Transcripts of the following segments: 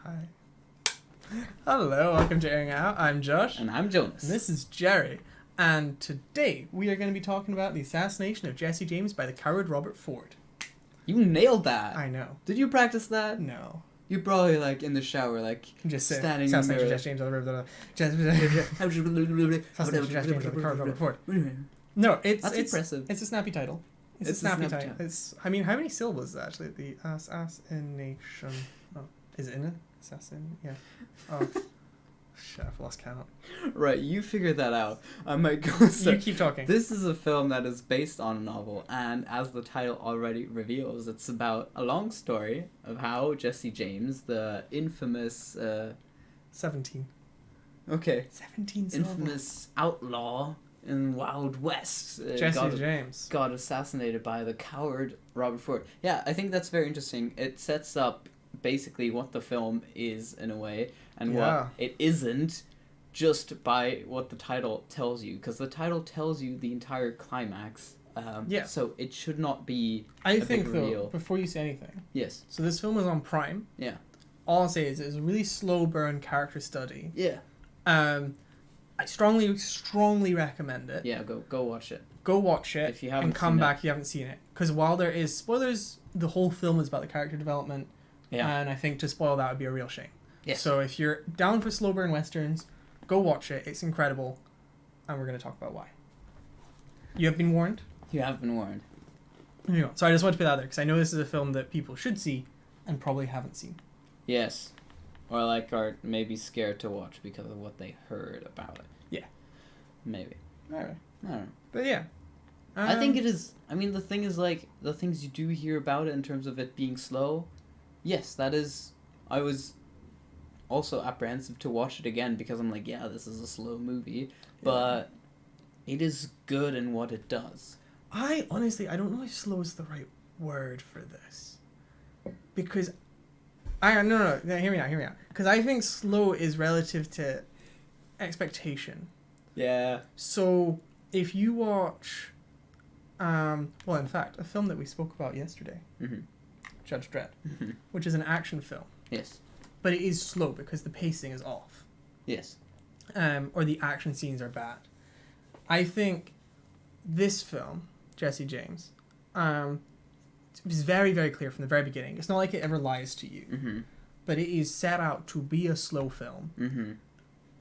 Hi. Hello, welcome to Airing Out. I'm Josh. And I'm Jonas. And this is Jerry. And today we are going to be talking about the assassination of Jesse James by the coward Robert Ford. You nailed that. I know. Did you practice that? No. You probably like in the shower, like just standing in the mirror. Jesse James, assassination of Jesse James by the coward Robert Ford. No, it's impressive. It's a snappy title. It's a snappy title. I mean, how many syllables is that actually? The assassination. Oh, is it in it? Assassin? Yeah. Oh. Shit, I've lost count. Right, you figured that out. I might go. You keep talking. This is a film that is based on a novel, and as the title already reveals, it's about a long story of how Jesse James, the infamous 17. Okay. 17 syllables. Infamous outlaw in Wild West. Jesse James. Got assassinated by the coward Robert Ford. Yeah, I think that's very interesting. It sets up basically what the film is in a way, and what it isn't, just by what the title tells you, because the title tells you the entire climax. So it should not be I a think big though, reveal. before you say anything. Yes. So this film was on Prime. Yeah. All I'll say is it was a really slow burn character study. Yeah. I strongly recommend it. Yeah, go watch it. Go watch it if you haven't and come seen back if you haven't seen it. Because while there is spoilers, the whole film is about the character development. Yeah. And I think to spoil that would be a real shame. Yes. So if you're down for slow burn westerns, go watch it. It's incredible. And we're going to talk about why. You have been warned? You have been warned. There you go. So I just want to put that there because I know this is a film that people should see and probably haven't seen. Yes. Or are maybe scared to watch because of what they heard about it. Yeah. Maybe. Alright. I don't know. But yeah. I think it is. I mean, the thing is, the things you do hear about it in terms of it being slow, yes, that is. I was also apprehensive to watch it again because I'm like, yeah, this is a slow movie, but it is good in what it does. I don't know if slow is the right word for this. Because no, hear me out. Because I think slow is relative to expectation. Yeah. So if you watch, in fact, a film that we spoke about yesterday, Judge Dredd, which is an action film. Yes. But it is slow because the pacing is off. Yes. Or the action scenes are bad. I think this film, Jesse James, it was very, very clear from the very beginning. It's not like it ever lies to you. Mm-hmm. But it is set out to be a slow film. Mm-hmm.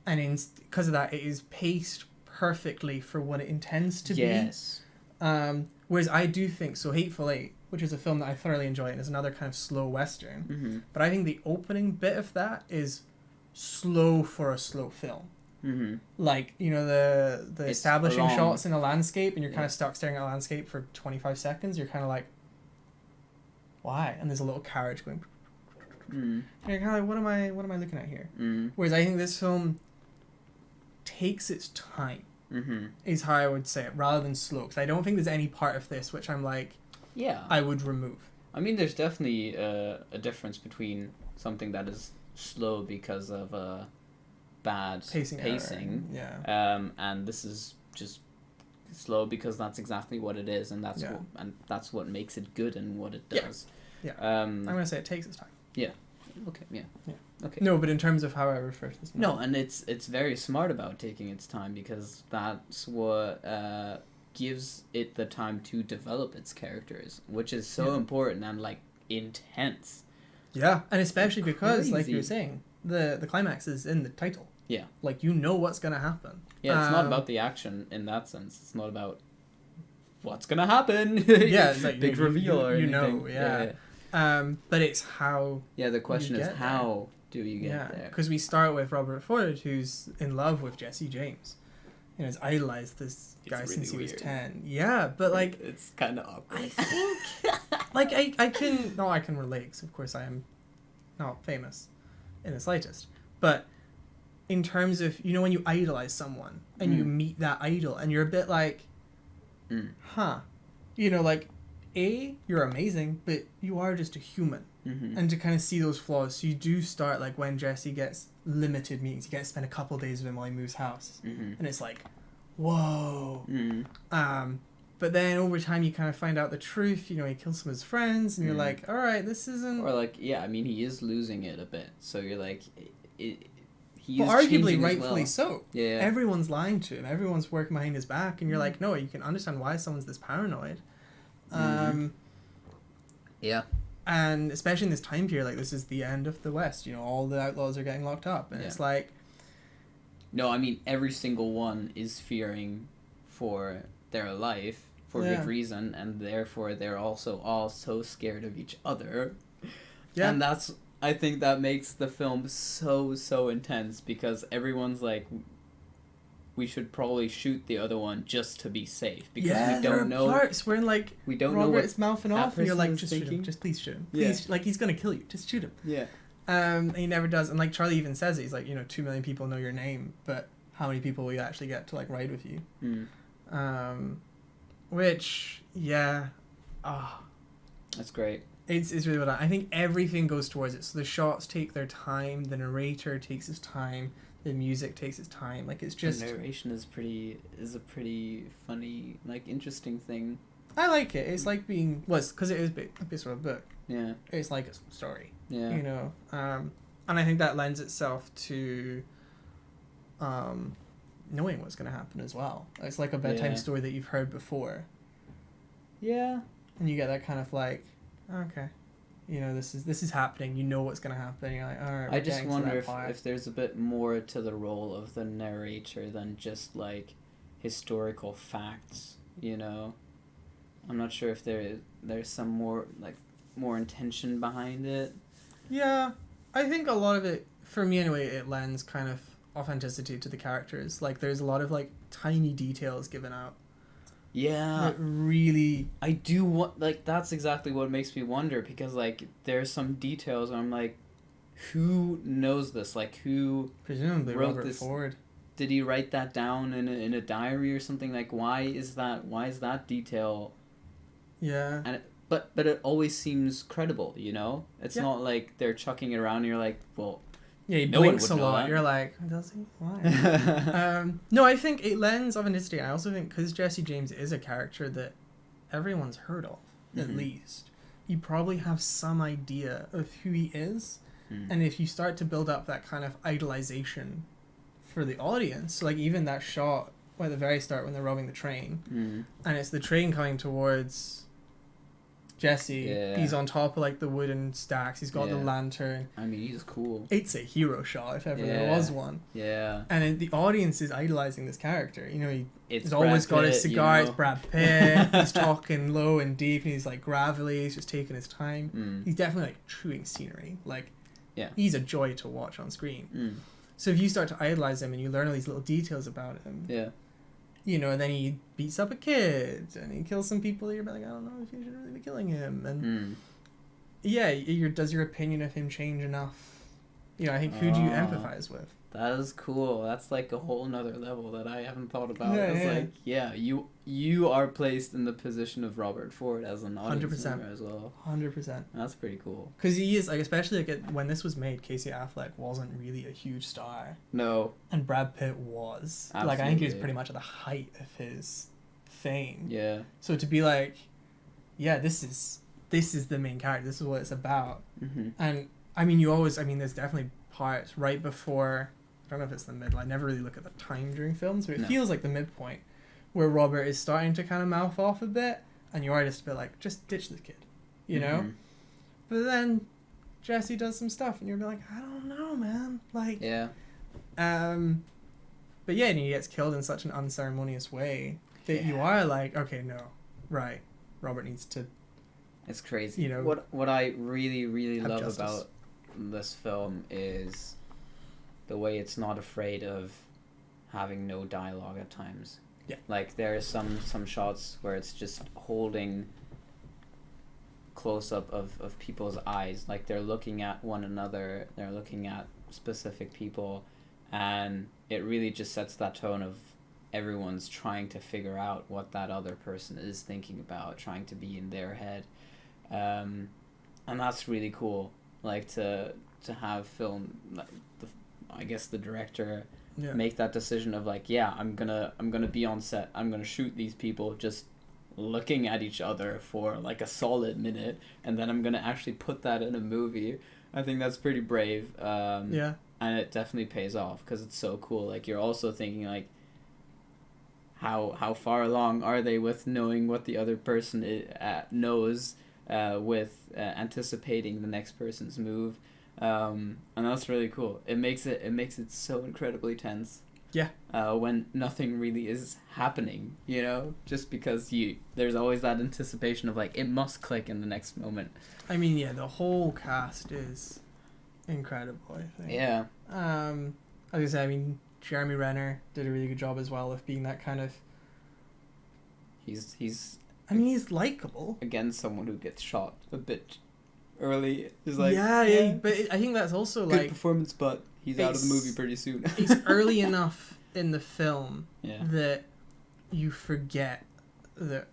And because of that, it is paced perfectly for what it intends to be. Yes. Whereas I do think, so Hateful Eight, which is a film that I thoroughly enjoy and is another kind of slow western, but I think the opening bit of that is slow for a slow film. Mm-hmm. Like, the establishing shots in a landscape and you're kind of stuck staring at a landscape for 25 seconds. You're kind of like, why? And there's a little carriage going. And you're kind of like, what am I looking at here? Whereas I think this film takes its time. Is how I would say it, rather than slow. Because I don't think there's any part of this which I'm like, I would remove. I mean, there's definitely a difference between something that is slow because of bad pacing. Yeah. And this is just slow because that's exactly what it is, and that's what makes it good and what it does. Yeah. I'm gonna say it takes its time. Yeah. Okay. Yeah. Okay. No, but in terms of how I refer to this movie. No, and it's very smart about taking its time because that's what gives it the time to develop its characters, which is so important and intense. Yeah, and especially because, like you were saying, the climax is in the title. Yeah. You know what's gonna happen. Yeah, it's not about the action in that sense. It's not about what's gonna happen. Yeah, it's like big reveal or anything. Yeah. But it's how. Yeah, the question is how do you get there? Because we start with Robert Ford, who's in love with Jesse James. Has idolized this guy since he was 10. Yeah, but it's kind of awkward. I think I can relate, because of course I am not famous in the slightest. But in terms of, when you idolize someone and you meet that idol and you're a bit like, you're amazing, but you are just a human. And to kind of see those flaws, so you do start when Jesse gets limited meetings, you get to spend a couple of days with him while he moves house, and it's like, whoa. But then over time you kind of find out the truth. You know, he kills some of his friends, and you're like, all right, this isn't. Or like, yeah, I mean, he is losing it a bit. So you're like, he is arguably rightfully so. Yeah. Everyone's lying to him. Everyone's working behind his back, and you're like, no, you can understand why someone's this paranoid. Yeah. And especially in this time period, like, this is the end of the West. You know, all the outlaws are getting locked up, and it's like. No, I mean, every single one is fearing for their life for good reason, and therefore they're also all so scared of each other. Yeah. And I think that makes the film so intense, because everyone's like, we should probably shoot the other one just to be safe, because we don't know parts where like we don't Robert know what is mouthing off, and you're like, just thinking. shoot him, just please shoot him, please, like, he's gonna kill you, just shoot him. Yeah. And he never does, and like Charlie even says it, he's like, 2 million people know your name, but how many people will you actually get to like ride with you? Which that's great. It's really what I think everything goes towards it. So the shots take their time, the narrator takes his time, the music takes its time. Like, it's just the narration is a pretty funny, like, interesting thing. I like it. It's like being because it is based on a book. Yeah. It's like a story. Yeah. And I think that lends itself to knowing what's going to happen as well. It's like a bedtime story that you've heard before. Yeah. And you get that kind of like, okay, this is happening. You know what's going to happen. You're like, all right. I just wonder if there's a bit more to the role of the narrator than just like historical facts. I'm not sure if there's some more intention behind it. Yeah, I think a lot of it, for me anyway, it lends kind of authenticity to the characters. Like, there's a lot of like tiny details given out. Yeah. That really... I do want... Like, that's exactly what makes me wonder, because, like, there's some details and I'm like, who knows this? Like, who presumably wrote Robert this? Ford. Did he write that down in a diary or something? Like, why is that detail... Yeah. And but it always seems credible, It's not like they're chucking it around and you're like, well... Yeah, he blinks a lot. You're like, does he? Why? No, I think it lends authenticity. I also think because Jesse James is a character that everyone's heard of, at least, you probably have some idea of who he is. And if you start to build up that kind of idolization for the audience, like even that shot at the very start when they're robbing the train, and it's the train coming towards Jesse, he's on top of like the wooden stacks, he's got the lantern. I mean, he's cool. It's a hero shot if ever there was one. Yeah. And the audience is idolizing this character. He's Brad always got Pitt, his cigar, it's Brad Pitt, he's talking low and deep, and he's like gravelly, he's just taking his time. He's definitely like chewing scenery. Like, he's a joy to watch on screen. So if you start to idolize him and you learn all these little details about him, and then he beats up a kid and he kills some people, you're like, I don't know if you should really be killing him. And does your opinion of him change enough? I think who do you empathize with? That is cool. That's like a whole nother level that I haven't thought about. You are placed in the position of Robert Ford as an audience member as well. 100%. That's pretty cool. Because he is, like, especially when this was made, Casey Affleck wasn't really a huge star. No. And Brad Pitt was. Absolutely. Like, I think he was pretty much at the height of his fame. Yeah. So to be like, this is the main character. This is what it's about. And, there's definitely parts right before... I don't know if it's the middle. I never really look at the time during films, but it feels like the midpoint where Robert is starting to kind of mouth off a bit, and you are just a bit like, just ditch this kid, know? But then Jesse does some stuff, and you're like, I don't know, man. Like, but and he gets killed in such an unceremonious way that you are like, okay, no, right, Robert needs to. It's crazy. What I really, really love about this film is the way it's not afraid of having no dialogue at times. Yeah. Like, there are some shots where it's just holding close-up of people's eyes. Like, they're looking at one another, they're looking at specific people, and it really just sets that tone of everyone's trying to figure out what that other person is thinking about, trying to be in their head. And that's really cool. Like, to have film... I guess the director make that decision of like, I'm gonna be on set, I'm gonna shoot these people, just looking at each other for like a solid minute, and then I'm gonna actually put that in a movie. I think that's pretty brave. Yeah. And it definitely pays off because it's so cool. Like, you're also thinking like, how far along are they with knowing what the other person knows, with anticipating the next person's move, and that's really cool. It makes it so incredibly tense. Yeah. When nothing really is happening, you know, just because there's always that anticipation of like, it must click in the next moment. I mean, yeah, the whole cast is incredible, I think. Yeah. Like I said, I mean, Jeremy Renner did a really good job as well of being that kind of... He's I mean, he's likable. Again, someone who gets shot a bit early. Is like, yeah, but I think that's also good like... performance, but he's out of the movie pretty soon. It's early enough in the film yeah. that you forget that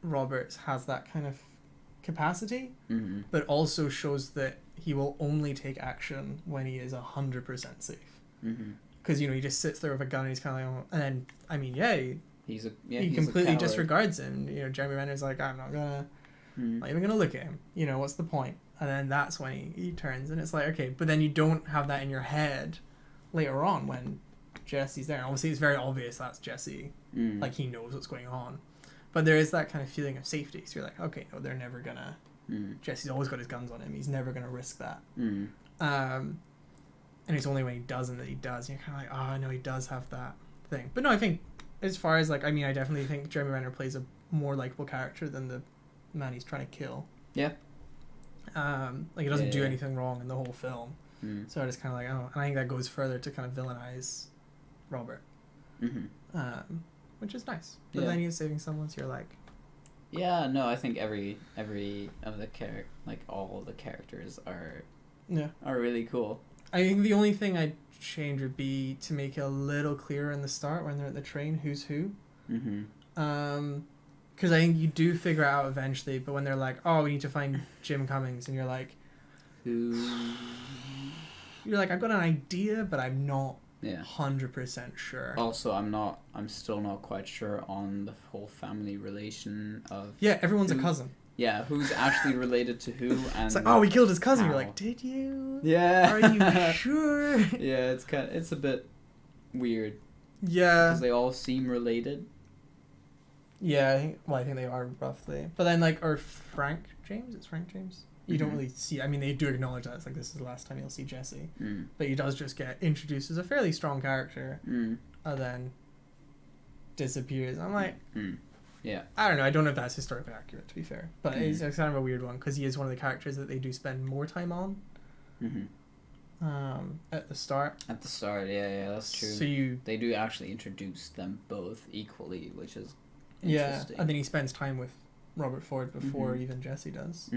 Roberts has that kind of capacity, mm-hmm. but also shows that he will only take action when he is 100% safe. Mm-hmm. Because, you know, he just sits there with a gun and he's kind of like, oh, and then, I mean, he completely disregards him. You know, Jeremy Renner's like, I'm not even gonna look at him. You know, what's the point? And then that's when he turns, and it's like, okay, but then you don't have that in your head later on when Jesse's there. And obviously, it's very obvious that's Jesse. Like, he knows what's going on. But there is that kind of feeling of safety. So you're like, okay, no, they're never gonna... Jesse's always got his guns on him. He's never gonna risk that. And it's only when he doesn't that he does. And you're kind of like, oh, no, he does have that thing. But no, I think, as far as, like, I mean, I definitely think Jeremy Renner plays a more likable character than the man he's trying to kill. Yeah. Like, he doesn't do anything wrong in the whole film. So I just kind of like, oh, and I think that goes further to kind of villainize Robert. Which is nice. But then he's saving someone, so you're like... Yeah, no, I think every of the all the characters are really cool. I think the only thing I'd change would be to make it a little clearer in the start when they're at the train who's who. Because I think you do figure it out eventually, but when they're like, oh, we need to find Jim Cummings, and you're like, who? You're like, I've got an idea, but I'm not 100% sure. Also, I'm still not quite sure on the whole family relation of... Yeah, everyone's a cousin. Yeah, who's actually related to who, and... It's like, oh, we killed his cousin. How? You're like, did you? Yeah. Are you sure? Yeah, it's a bit weird. Yeah. Because they all seem related. Yeah, I think they are roughly. But then, like, or Frank James? It's Frank James? You don't really see... I mean, they do acknowledge that. It's like, this is the last time you'll see Jesse. But he does just get introduced as a fairly strong character. And then disappears. I'm like... Yeah. I don't know. I don't know if that's historically accurate, to be fair. But it's kind of a weird one, because he is one of the characters that they do spend more time on. At the start. At the start, yeah, that's true. So they do actually introduce them both equally, which is interesting. Yeah, and then he spends time with Robert Ford before even Jesse does.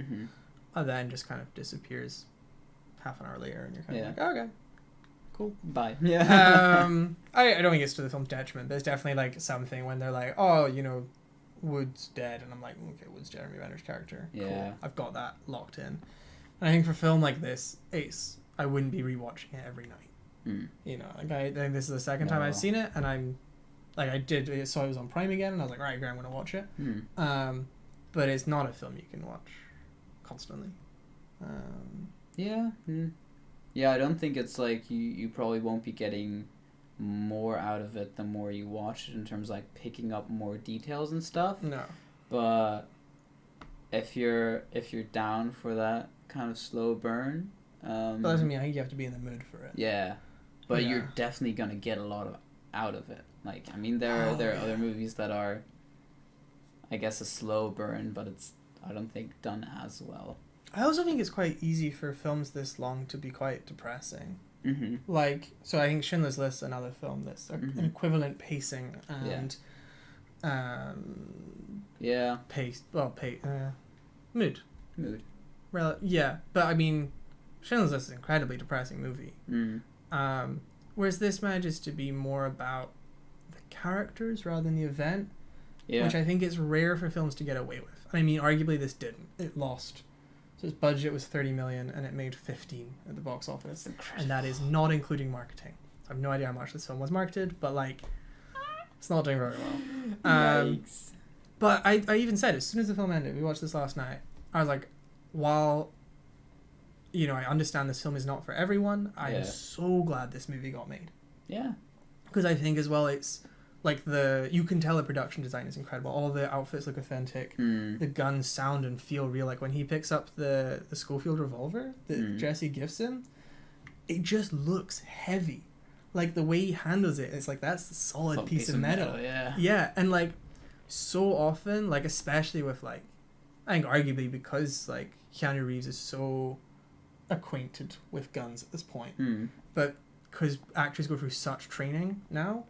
And then just kind of disappears half an hour later, and you're kind of like, oh, okay, cool, bye. Yeah. I don't think it's to the film's detriment, but it's definitely like something when they're like, oh, you know, Wood's dead, and I'm like, okay, Wood's Jeremy Renner's character. Yeah. Cool. I've got that locked in. And I think for a film like this, I wouldn't be rewatching it every night. You know, like I think this is the second time I've seen it, and I'm like, I saw it was on Prime again, and I was like, right, I'm gonna watch it. But it's not a film you can watch constantly. Yeah, I don't think it's like you probably won't be getting more out of it the more you watch it in terms of like picking up more details and stuff. No. But if you're down for that kind of slow burn, but that's what I mean. I think you have to be in the mood for it. Yeah, but you're definitely gonna get a lot out of it. Like, I mean, there are other movies that are, I guess, a slow burn, but I don't think done as well. I also think it's quite easy for films this long to be quite depressing. Like, so I think Schindler's List is another film that's an equivalent pacing and mood. Yeah, but I mean, Schindler's List is an incredibly depressing movie. Whereas this manages to be more about the characters rather than the event, which I think is rare for films to get away with. I mean, arguably this didn't. It lost. So its budget was 30 million and it made 15 at the box office. And that is not including marketing. I have no idea how much this film was marketed, but like, it's not doing very well. Yikes. But I even said, as soon as the film ended, we watched this last night, I was like, while, you know, I understand this film is not for everyone, I am so glad this movie got made. Yeah. Because I think as well, it's like you can tell the production design is incredible. All the outfits look authentic. The guns sound and feel real. Like when he picks up the Schofield revolver that Jesse gives him, it just looks heavy. Like the way he handles it, it's like, that's a solid piece of metal. Yeah, and like so often, like especially with like, I think arguably because like Keanu Reeves is so acquainted with guns at this point, but because actors go through such training now,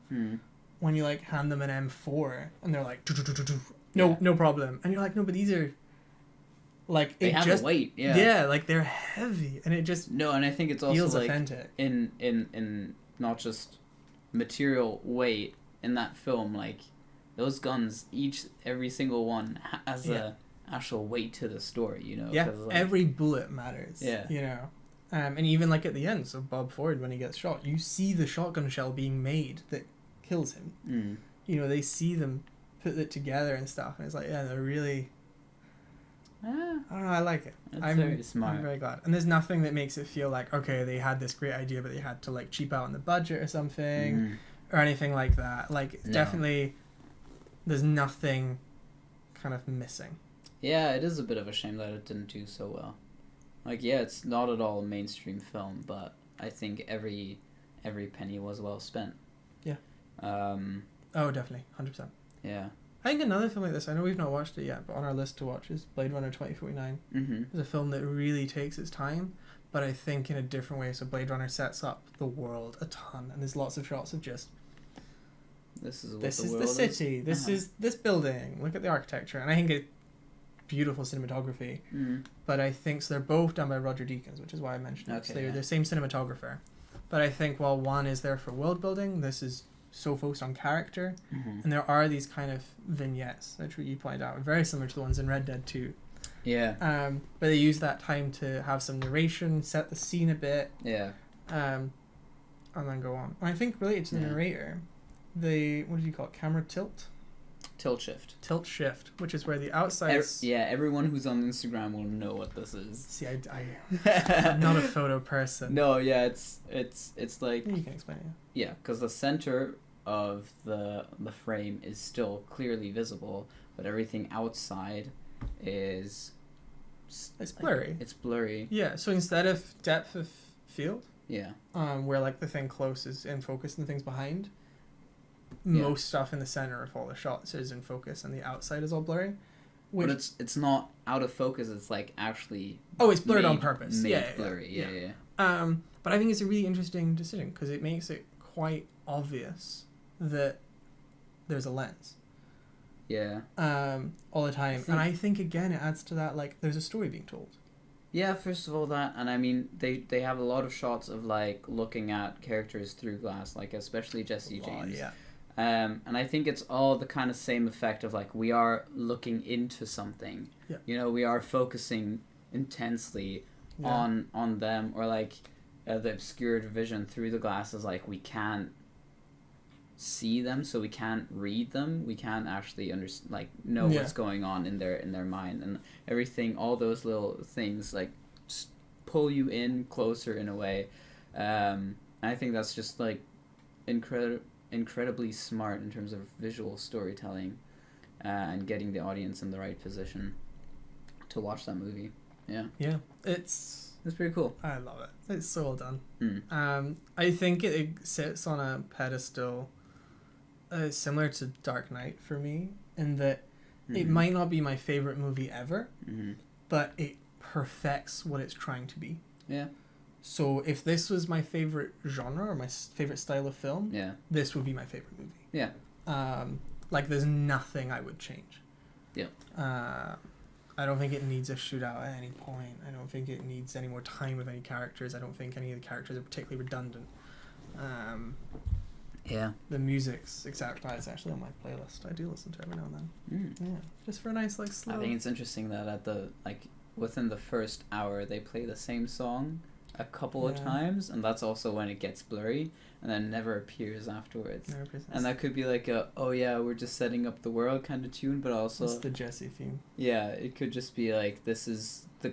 when you like hand them an M4 and they're like, no problem, and you're like, no, but these are like, they have a weight, like they're heavy, and it just and I think it's also feels like authentic. in not just material weight in that film, like those guns, every single one has a actual weight to the story, you know. Yeah, like, every bullet matters. Yeah, you know, and even like at the end, so Bob Ford, when he gets shot, you see the shotgun shell being made that kills him. You know, they see them put it together and stuff, and it's like, yeah, they're really. I don't know, I like it. I'm very smart. I'm very glad. And there's nothing that makes it feel like, okay, they had this great idea, but they had to like cheap out on the budget or something, or anything like that. Like, definitely, there's nothing kind of missing. Yeah, it is a bit of a shame that it didn't do so well. Like, yeah, it's not at all a mainstream film, but I think every penny was well spent. Yeah. Oh, definitely, 100%. Yeah. I think another film like this, I know we've not watched it yet, but on our list to watch is Blade Runner 2049. It's a film that really takes its time, but I think in a different way. So Blade Runner sets up the world a ton, and there's lots of shots of just, this is the city, this is this building, look at the architecture, and I think it's beautiful cinematography. But I think, so they're both done by Roger Deakins, which is why I mentioned it. So they're the same cinematographer. But I think while one is there for world building, this is so focused on character, and there are these kind of vignettes that you pointed out, very similar to the ones in Red Dead 2. Yeah. But they use that time to have some narration, set the scene a bit. Yeah. And then go on. And I think related to the narrator, what did you call it? Camera tilt? Tilt shift. Tilt shift, which is where the outside. Everyone who's on Instagram will know what this is. See, I'm not a photo person. No, yeah, it's like. You can explain it. Yeah, because the center of the frame is still clearly visible, but everything outside is. It's blurry. It's blurry. Yeah, so instead of depth of field. Yeah. Where like the thing close is in focus and the things behind. Most stuff in the center of all the shots is in focus, and the outside is all blurry. But it's not out of focus. It's like actually. Oh, it's blurred on purpose. Blurry. Yeah. But I think it's a really interesting decision because it makes it quite obvious that there's a lens. Yeah. All the time, and I think again it adds to that, like there's a story being told. Yeah, first of all that, and I mean they have a lot of shots of like looking at characters through glass, like especially Jesse James. Yeah. And I think it's all the kind of same effect of like we are looking into something. Yeah. You know, we are focusing intensely on them, or like the obscured vision through the glasses. Like we can't see them, so we can't read them. We can't actually know what's going on in their mind, and everything. All those little things like just pull you in closer in a way. I think that's just like incredibly smart in terms of visual storytelling, and getting the audience in the right position to watch that movie. Yeah, it's pretty cool. I love it. It's so well done. I think it sits on a pedestal similar to Dark Knight for me, in that it might not be my favorite movie ever, but it perfects what it's trying to be. Yeah. So if this was my favorite genre or my favorite style of film, this would be my favorite movie. Yeah. Like there's nothing I would change. Yeah. I don't think it needs a shootout at any point. I don't think it needs any more time with any characters. I don't think any of the characters are particularly redundant. The music's exactly. It's actually on my playlist. I do listen to it every now and then. Yeah, just for a nice slow. I think it's interesting that within the first hour they play the same song a couple of times, and that's also when it gets blurry, and then never appears afterwards. Never appears. And that could be like a, oh yeah, we're just setting up the world kind of tune, but also... It's the Jesse theme. Yeah, it could just be like, this is the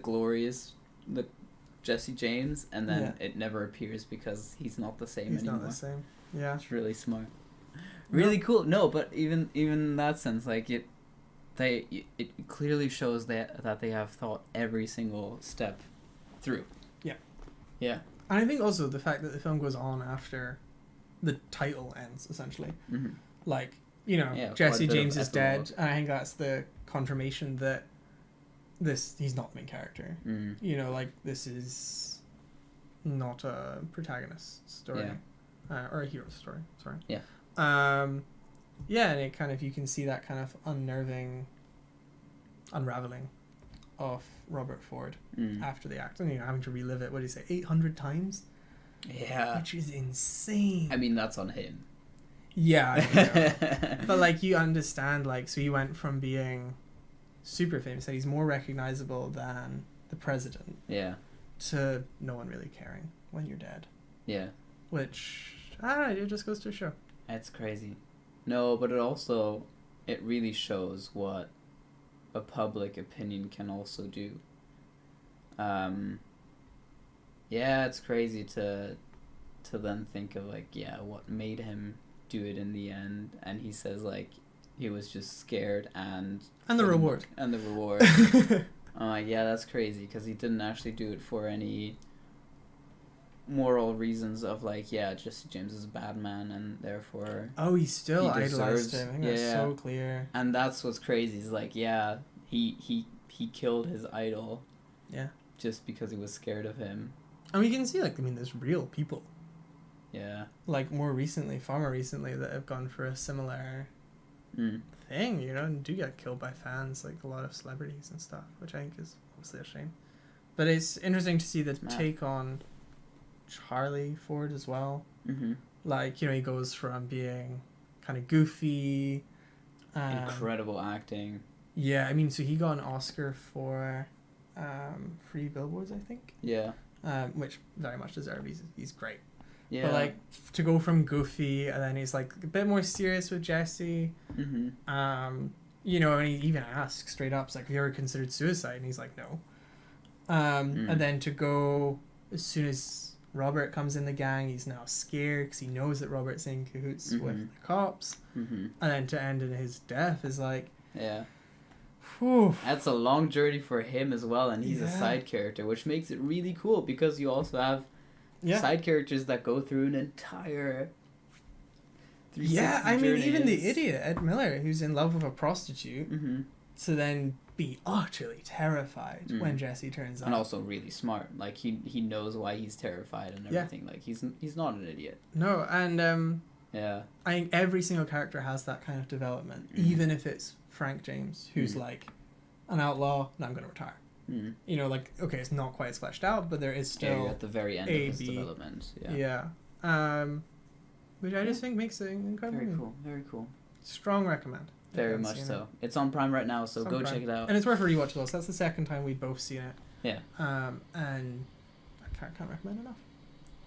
Jesse James, and then it never appears because he's not the same anymore. He's not the same. Yeah. It's really smart. Really cool. No, but even in that sense, like it clearly shows that they have thought every single step through. Yeah. Yeah. And I think also the fact that the film goes on after the title ends, essentially. Mm-hmm. Like, you know, Jesse James is dead, and I think that's the confirmation that he's not the main character. Mm. You know, like, this is not a protagonist story. Yeah. Or a hero story, sorry. Yeah. Yeah, and it kind of, you can see that kind of unraveling of Robert Ford after the act, and, you know, having to relive it, what did he say, 800 times? Yeah. Which is insane. I mean, that's on him. Yeah, I know. But, like, you understand, like, so he went from being super famous, that he's more recognizable than the president. Yeah. To no one really caring when you're dead. Yeah. Which, I don't know, it just goes to show. It's crazy. No, but it really shows what a public opinion can also do. Yeah, it's crazy to then think of, like, what made him do it in the end, and he says, like, he was just scared and the reward. And the reward. I'm like, yeah, that's crazy, because he didn't actually do it for any moral reasons of, like, Jesse James is a bad man, and therefore he still idolized him. I think that's so clear. And that's what's crazy, is like, he killed his idol just because he was scared of him. And we can see, like, I mean, there's real people, like, far more recently, that have gone for a similar thing, you know, and do get killed by fans, like a lot of celebrities and stuff, which I think is obviously a shame. But it's interesting to see the take on Charlie Ford as well. Mm-hmm. Like, you know, he goes from being kind of goofy, incredible acting. Yeah, I mean, so he got an Oscar for 3 Billboards, I think. Yeah. Which very much deserved. He's great. Yeah. But, like, to go from goofy, and then he's, like, a bit more serious with Jesse. Mm-hmm. You know, and he even asks straight up, it's like, have you ever considered suicide? And he's like, no. And then to go, as soon as Robert comes in the gang, he's now scared because he knows that Robert's in cahoots with the cops. Mm-hmm. And then to end in his death is like... Yeah. Whew. That's a long journey for him as well, and he's a side character, which makes it really cool, because you also have side characters that go through an entire... I mean, even the idiot, Ed Miller, who's in love with a prostitute, to then be utterly terrified when Jesse turns up. And also really smart. Like, he knows why he's terrified and everything. Like, he's not an idiot. No, and I think every single character has that kind of development, even if it's Frank James, who's like an outlaw, and I'm going to retire. You know, like, okay, it's not quite as fleshed out, but there is still you're at the very end of his development. Which I just think makes it incredible. Very cool. Strong recommend. Very much so. It's on Prime right now, so go check it out. And it's worth a rewatch as well. So that's the second time we've both seen it. Yeah. And I can't recommend enough.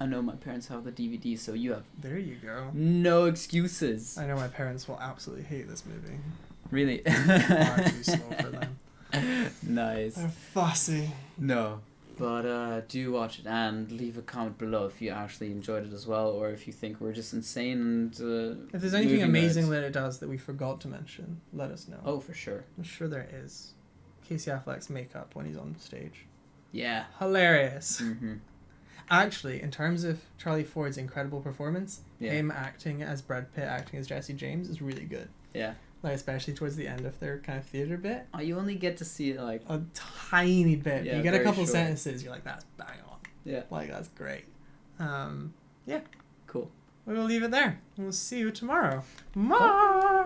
I know my parents have the DVD, so you have... There you go. No excuses. I know my parents will absolutely hate this movie. Really? Far too slow for them. Nice. They're fussy. No. But do watch it, and leave a comment below if you actually enjoyed it as well, or if you think we're just insane. And if there's anything amazing that it does that we forgot to mention, let us know. Oh, for sure. I'm sure there is. Casey Affleck's makeup when he's on stage. Yeah. Hilarious. Mm-hmm. Actually, in terms of Charlie Ford's incredible performance, him acting as Brad Pitt, acting as Jesse James is really good. Yeah. Like, especially towards the end of their kind of theater bit. Oh, you only get to see it, like... a tiny bit. Yeah, you get a couple short sentences, you're like, that's bang on. Yeah. Like, that's great. Cool. We'll leave it there. We'll see you tomorrow. Bye!